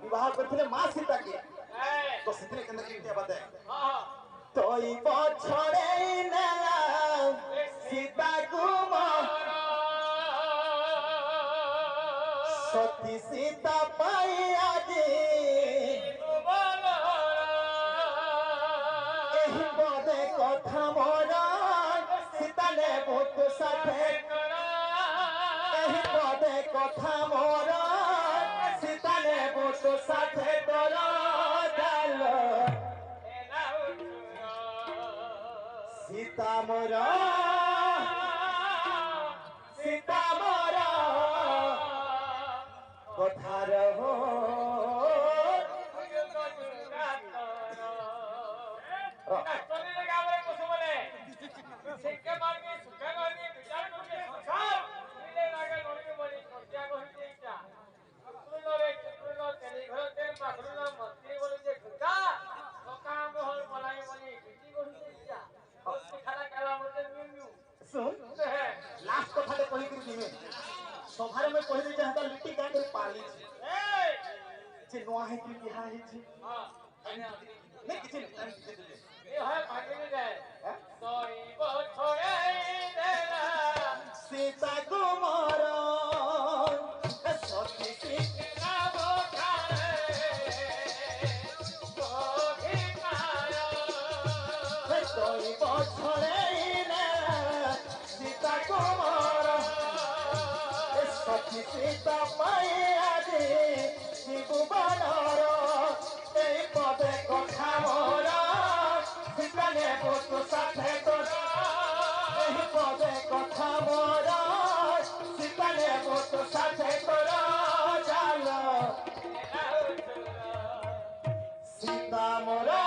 विवाह करथिले मां सीता के तो सीते के अंदर क्या बात है तोई पछड़े नेला सीता कुमार सती सीता पाई आजे एही बदे कथा मोरा सीता ने बहुत साथे एही बदे कथा मोरा सीता ने बहुत साथे तोरा डाल सीता मोरा सीता मोरा कथार हो सुन लास्ट कथा कही कर सभारे में कहि दे जहां लिट्टी का कर पाली जे नुआ है कि बिहा है जे नहीं किछ नहीं ए है भागे जाए सोई बो छोड़े देला सीता कुमार सती सीता बो खाए गोभी खाया सोई बो छोड़े सीता कुमार सती सीता माया दे शिव बनर এই পদে কথা মোরা সিতানে বস্তু সাথে তোরা এই পদে কথা মোরা সিতানে বস্তু সাথে তোরা জাল সীতা মোরা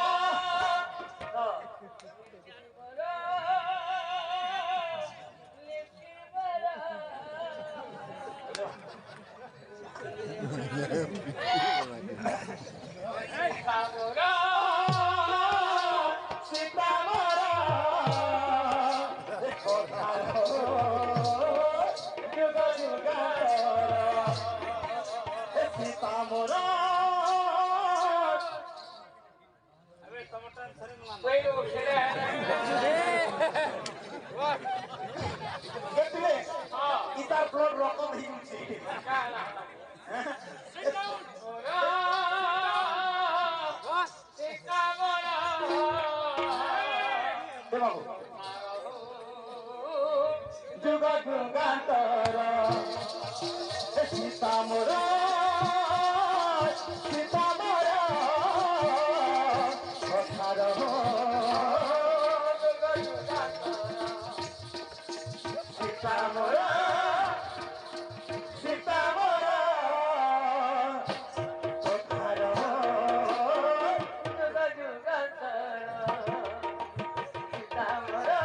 इतार फ्लोर रकम ही जुगा जुगांतर सीता मोरा सीता मोरा कथार सीता मोरा सीता मोरा कथार जुगा जुगांतर सीता मोरा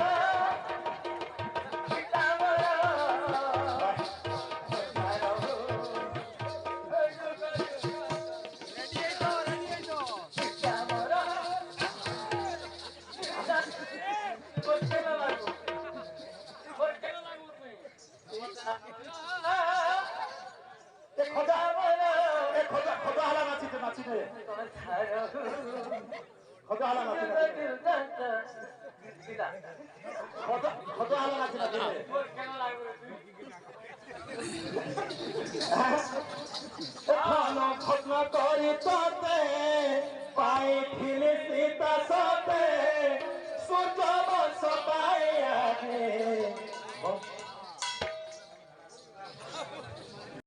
खजा